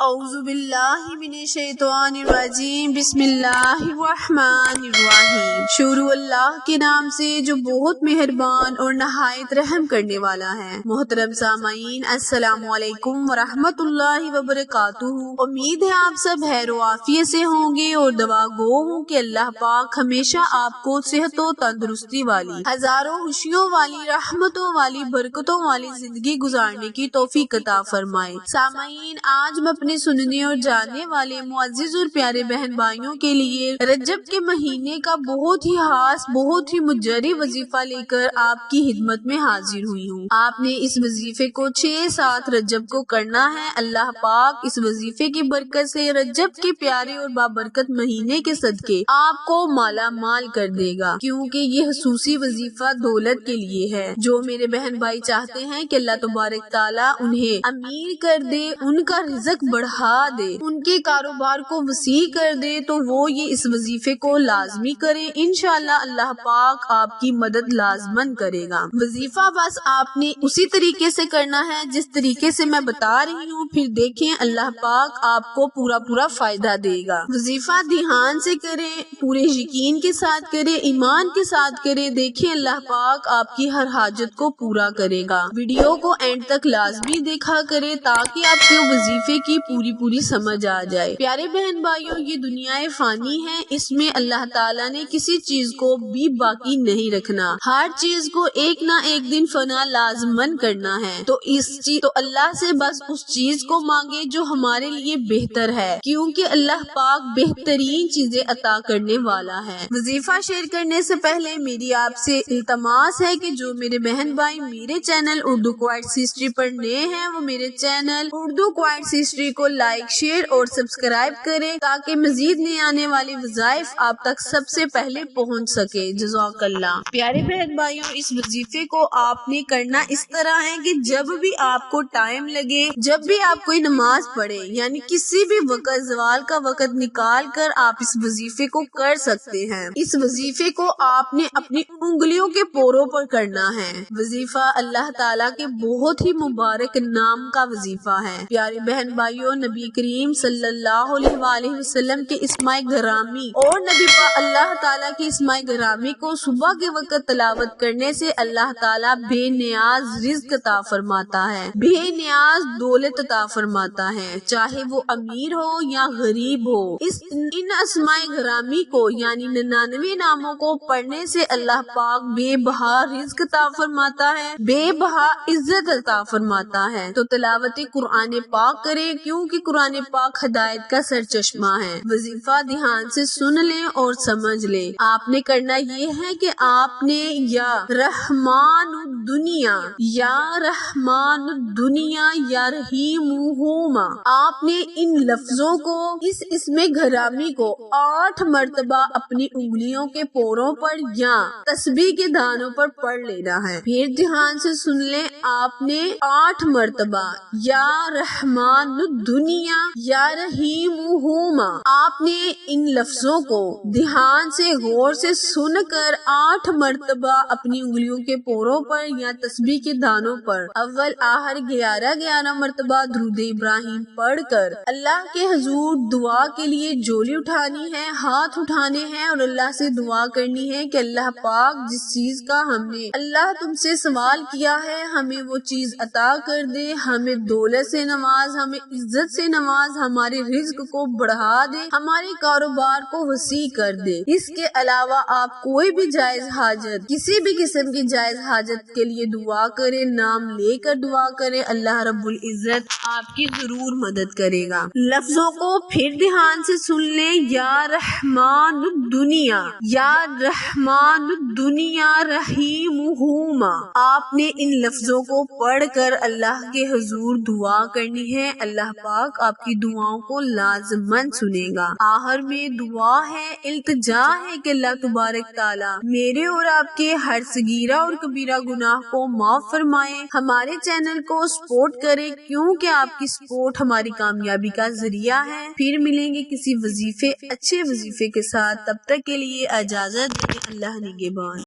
اعوذ باللہ من الشیطان الرجیم بسم اللہ الرحمن الرحیم۔ شروع اللہ کے نام سے جو بہت مہربان اور نہایت رحم کرنے والا ہے۔ محترم سامعین، السلام علیکم ورحمۃ اللہ وبرکاتہ۔ امید ہے آپ سب خیر و عافیت سے ہوں گے اور دعا گو ہوں کہ اللہ پاک ہمیشہ آپ کو صحت و تندرستی والی، ہزاروں خوشیوں والی، رحمتوں والی، برکتوں والی زندگی گزارنے کی توفیق عطا فرمائے۔ سامعین، آج میں اپنے سننے اور جاننے والے معزز اور پیارے بہن بھائیوں کے لیے رجب کے مہینے کا بہت ہی خاص، بہت ہی مجری وظیفہ لے کر آپ کی خدمت میں حاضر ہوئی ہوں۔ آپ نے اس وظیفے کو 6-7 رجب کو کرنا ہے۔ اللہ پاک اس وظیفے کی برکت سے رجب کے پیارے اور بابرکت مہینے کے صدقے آپ کو مالا مال کر دے گا، کیونکہ یہ خصوصی وظیفہ دولت کے لیے ہے۔ جو میرے بہن بھائی چاہتے ہیں کہ اللہ تبارک تعالیٰ انہیں امیر کر دے، ان کا رزق بڑھا دے، ان کے کاروبار کو وسیع کر دے، تو وہ یہ اس وظیفے کو لازمی کرے۔ انشاءاللہ اللہ پاک آپ کی مدد لازمن کرے گا۔ وظیفہ بس آپ نے اسی طریقے سے کرنا ہے جس طریقے سے میں بتا رہی ہوں، پھر دیکھیں اللہ پاک آپ کو پورا فائدہ دے گا۔ وظیفہ دھیان سے کریں، پورے یقین کے ساتھ کریں، ایمان کے ساتھ کریں، دیکھیں اللہ پاک آپ کی ہر حاجت کو پورا کرے گا۔ ویڈیو کو اینڈ تک لازمی دیکھا کرے تاکہ آپ کو وظیفے کی پوری سمجھ آ جائے۔ پیارے بہن بھائیوں، یہ دنیا فانی ہے، اس میں اللہ تعالیٰ نے کسی چیز کو بھی باقی نہیں رکھنا، ہر چیز کو ایک نہ ایک دن فنا لازمن کرنا ہے۔ تو اللہ سے بس اس چیز کو مانگے جو ہمارے لیے بہتر ہے، کیونکہ اللہ پاک بہترین چیزیں عطا کرنے والا ہے۔ وظیفہ شیئر کرنے سے پہلے میری آپ سے التماس ہے کہ جو میرے بہن بھائی میرے چینل اردو کوئٹس ہسٹری پر نئے ہیں، وہ میرے چینل اردو کوئٹس ہسٹری کو لائک، شیئر اور سبسکرائب کریں تاکہ مزید نئے آنے والی وظائف آپ تک سب سے پہلے پہنچ سکے۔ جزاک اللہ۔ پیارے بہن بھائیوں، اس وظیفے کو آپ نے کرنا اس طرح ہے کہ جب بھی آپ کو ٹائم لگے، جب بھی آپ کوئی نماز پڑھے، یعنی کسی بھی وقت، زوال کا وقت نکال کر آپ اس وظیفے کو کر سکتے ہیں۔ اس وظیفے کو آپ نے اپنی انگلیوں کے پوروں پر کرنا ہے۔ وظیفہ اللہ تعالیٰ کے بہت ہی مبارک نام کا وظیفہ ہے۔ پیارے بہن بھائیوں، نبی کریم صلی اللہ علیہ وآلہ وسلم کے اسماء گرامی اور نبی پاک اللہ تعالیٰ کے اسماء گرامی کو صبح کے وقت تلاوت کرنے سے اللہ تعالیٰ بے نیاز رزق عطا فرماتا ہے، بے نیاز دولت عطا فرماتا ہے، چاہے وہ امیر ہو یا غریب ہو۔ ان اسماء گرامی کو یعنی 99 ناموں کو پڑھنے سے اللہ پاک بے بہا رزق عطا فرماتا ہے، بے بہا عزت عطا فرماتا ہے۔ تو تلاوت قرآن پاک کریں، کیونکہ قرآن پاک ہدایت کا سرچشمہ ہے۔ وظیفہ دھیان سے سن لیں اور سمجھ لیں۔ آپ نے کرنا یہ ہے کہ آپ نے یا رحمان الدنیا، یا رحمان الدنیا، یا رحیمہما، آپ نے ان لفظوں کو، اس اسم گرامی کو 8 مرتبہ اپنی انگلیوں کے پوروں پر یا تسبیح کے دانوں پر پڑھ لینا ہے۔ پھر دھیان سے سن لیں، آپ نے 8 مرتبہ یا رحمان الدنیا، یا رحیمہما، آپ نے ان لفظوں کو دھیان سے غور سے سن کر 8 مرتبہ اپنی انگلیوں کے پوروں پر یا تسبیح کے دانوں پر اول آخر 11 مرتبہ درود ابراہیم پڑھ کر اللہ کے حضور دعا کے لیے جولی اٹھانی ہے، ہاتھ اٹھانے ہیں اور اللہ سے دعا کرنی ہے کہ اللہ پاک جس چیز کا ہم نے اللہ تم سے سوال کیا ہے ہمیں وہ چیز عطا کر دے، ہمیں دولت سے نواز، ہمیں عزت سے نواز، ہمارے رزق کو بڑھا دے، ہمارے کاروبار کو وسیع کر دے۔ اس کے علاوہ آپ کوئی بھی جائز حاجت، کسی بھی قسم کی جائز حاجت کے لیے دعا کریں، نام لے کر دعا کریں، اللہ رب العزت آپ کی ضرور مدد کرے گا۔ لفظوں کو پھر دھیان سے سن لیں، یا رحمان الدنیا، یا رحمان الدنیا رحیمہما، آپ نے ان لفظوں کو پڑھ کر اللہ کے حضور دعا کرنی ہے، اللہ پاک آپ کی دعاؤں کو لازمن سنے گا۔ آخر میں دعا ہے، التجا ہے کہ اللہ تبارک تعالیٰ میرے اور آپ کے ہر صغیرہ اور کبیرہ گناہ کو معاف فرمائے، ہمارے چینل کو سپورٹ کرے، کیونکہ آپ کی سپورٹ ہماری کامیابی کا ذریعہ ہے۔ پھر ملیں گے کسی اچھے وظیفے کے ساتھ، تب تک کے لیے اجازت دیں، اللہ نگہبان۔